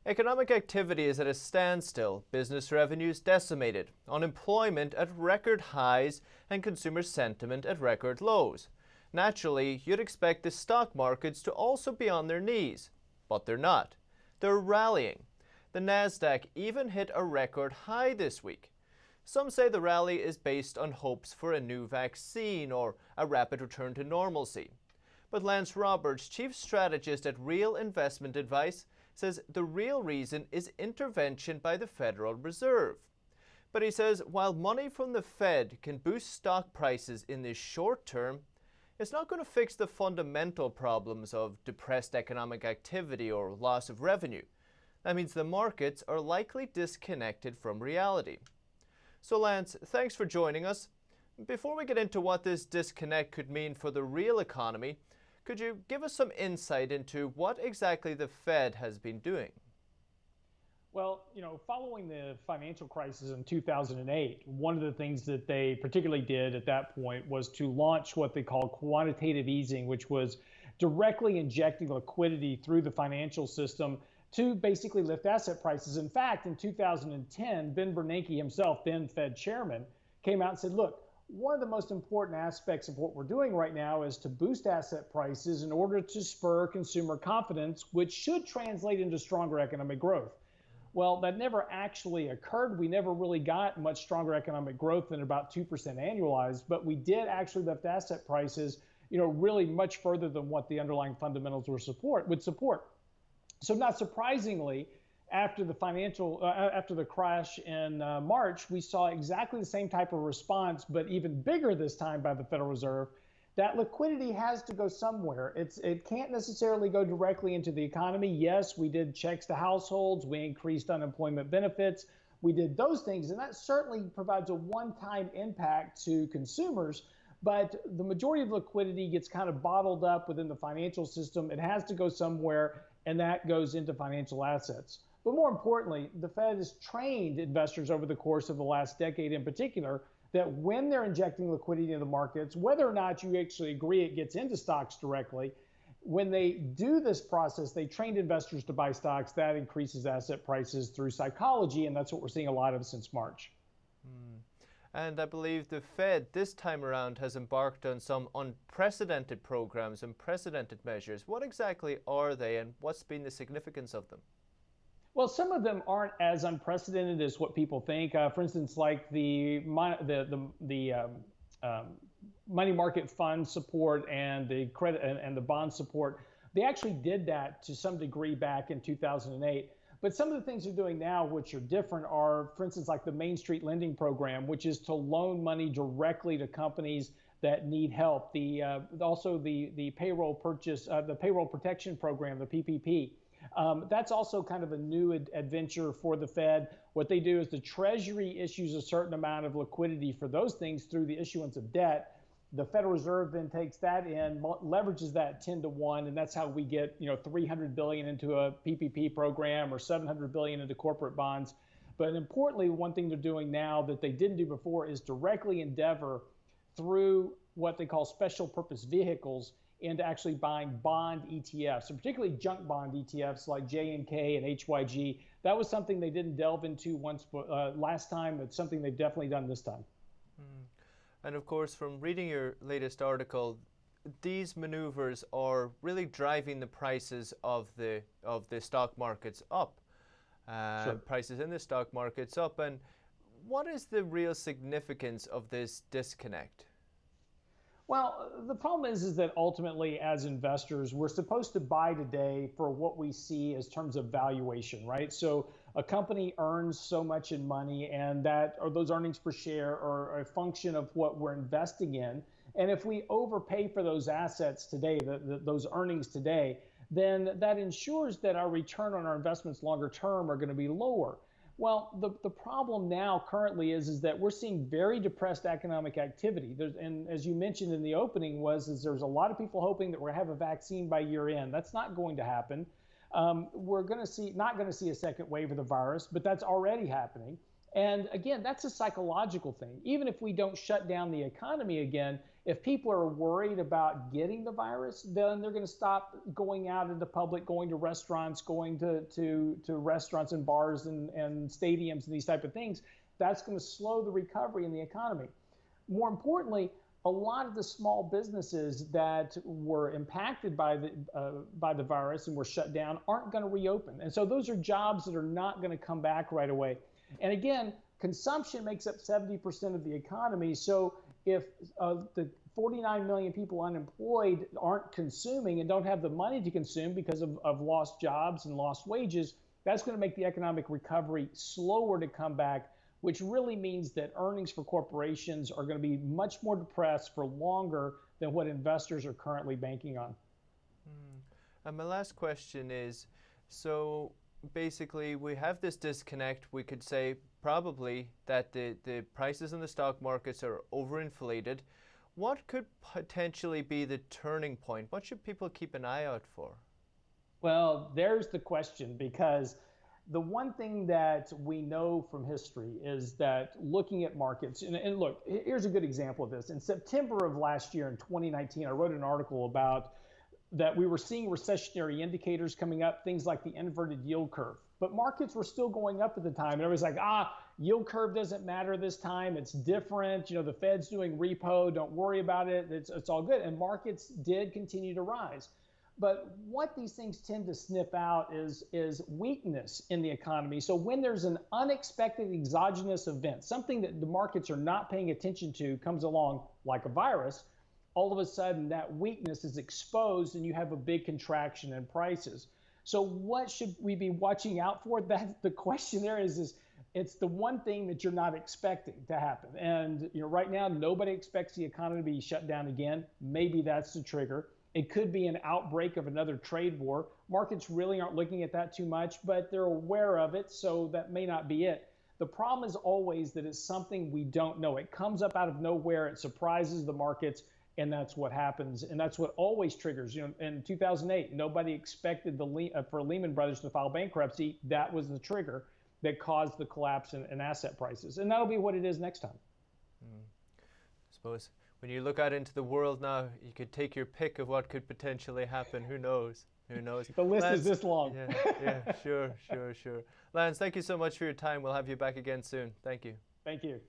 Economic activity is at a standstill, business revenues decimated, unemployment at record highs, and consumer sentiment at record lows. Naturally, you'd expect the stock markets to also be on their knees, but they're not. They're rallying. The Nasdaq even hit a record high this week. Some say the rally is based on hopes for a new vaccine or a rapid return to normalcy. But Lance Roberts, chief strategist at Real Investment Advice, says the real reason is intervention by the Federal Reserve. But he says while money from the Fed can boost stock prices in the short term, it's not going to fix the fundamental problems of depressed economic activity or loss of revenue. That means the markets are likely disconnected from reality. So Lance, thanks for joining us. Before we get into what this disconnect could mean for the real economy, could you give us some insight into what exactly the Fed has been doing? Well, following the financial crisis in 2008, one of the things that they particularly did at that point was to launch what they call quantitative easing, which was directly injecting liquidity through the financial system to basically lift asset prices. In fact, in 2010, Ben Bernanke himself, then Fed chairman, came out and said, look, one of the most important aspects of what we're doing right now is to boost asset prices in order to spur consumer confidence, which should translate into stronger economic growth. Well, that never actually occurred. We never really got much stronger economic growth than about 2% annualized, but we did actually lift asset prices, really much further than what the underlying fundamentals would support. So not surprisingly, after the crash in March, we saw exactly the same type of response, but even bigger this time by the Federal Reserve. That liquidity has to go somewhere. It can't necessarily go directly into the economy. Yes, we did checks to households. We increased unemployment benefits. We did those things, and that certainly provides a one-time impact to consumers. But the majority of liquidity gets kind of bottled up within the financial system. It has to go somewhere, and that goes into financial assets. But more importantly, the Fed has trained investors over the course of the last decade in particular that when they're injecting liquidity into the markets, whether or not you actually agree it gets into stocks directly, when they do this process, they trained investors to buy stocks. That increases asset prices through psychology, and that's what we're seeing a lot of since March. And I believe the Fed this time around has embarked on some unprecedented programs, unprecedented measures. What exactly are they, and what's been the significance of them? Well, some of them aren't as unprecedented as what people think. For instance, like the money market fund support and the credit and the bond support. They actually did that to some degree back in 2008. But some of the things they're doing now, which are different, are, for instance, like the Main Street Lending Program, which is to loan money directly to companies that need help. Also the payroll protection program, the PPP. That's also kind of a new adventure for the Fed. What they do is the Treasury issues a certain amount of liquidity for those things through the issuance of debt. The Federal Reserve then takes that in, leverages that 10-to-1, and that's how we get $300 billion into a PPP program or $700 billion into corporate bonds. But importantly, one thing they're doing now that they didn't do before is directly endeavor through what they call special purpose vehicles into actually buying bond ETFs, and particularly junk bond ETFs like JNK and HYG. That was something they didn't delve into last time. It's something they've definitely done this time. And of course, from reading your latest article, these maneuvers are really driving the prices of the stock markets up. Sure. Prices in the stock markets up. And what is the real significance of this disconnect? Well, the problem is that ultimately, as investors, we're supposed to buy today for what we see as terms of valuation, right? So a company earns so much in money, and those earnings per share are a function of what we're investing in. And if we overpay for those assets today, those earnings today, then that ensures that our return on our investments longer term are going to be lower. Well, the problem now currently is that we're seeing very depressed economic activity. And as you mentioned in the opening there's a lot of people hoping that we're going to have a vaccine by year end. That's not going to happen. We're not going to see a second wave of the virus, but that's already happening. And again, that's a psychological thing. Even if we don't shut down the economy again, if people are worried about getting the virus, then they're going to stop going out into public, going to restaurants, going to restaurants and bars and stadiums and these type of things. That's going to slow the recovery in the economy. More importantly, a lot of the small businesses that were impacted by the virus and were shut down aren't going to reopen. And so those are jobs that are not going to come back right away. And again, consumption makes up 70% of the economy. So if the 49 million people unemployed aren't consuming and don't have the money to consume because of lost jobs and lost wages, that's going to make the economic recovery slower to come back, which really means that earnings for corporations are going to be much more depressed for longer than what investors are currently banking on. And my last question is, so basically we have this disconnect. We could say probably that the prices in the stock markets are overinflated. What could potentially be the turning point? What should people keep an eye out for? Well, there's the question, because the one thing that we know from history is that looking at markets, and look, here's a good example of this. In September of last year, in 2019, I wrote an article about that we were seeing recessionary indicators coming up, things like the inverted yield curve. But markets were still going up at the time. And everybody's like, yield curve doesn't matter this time. It's different. The Fed's doing repo. Don't worry about it. It's all good. And markets did continue to rise. But what these things tend to sniff out is weakness in the economy. So when there's an unexpected exogenous event, something that the markets are not paying attention to comes along, like a virus, all of a sudden that weakness is exposed and you have a big contraction in prices. So what should we be watching out for? That's the question there is it's the one thing that you're not expecting to happen. And right now, nobody expects the economy to be shut down again. Maybe that's the trigger. It could be an outbreak of another trade war. Markets really aren't looking at that too much, but they're aware of it, so that may not be it. The problem is always that it's something we don't know. It comes up out of nowhere, it surprises the markets, and that's what happens. And that's what always triggers. In 2008, nobody expected for Lehman Brothers to file bankruptcy. That was the trigger that caused the collapse in asset prices. And that'll be what it is next time. I suppose when you look out into the world now, you could take your pick of what could potentially happen. Who knows? Who knows? The list Lance, is this long. Yeah, sure. Lance, thank you so much for your time. We'll have you back again soon. Thank you. Thank you.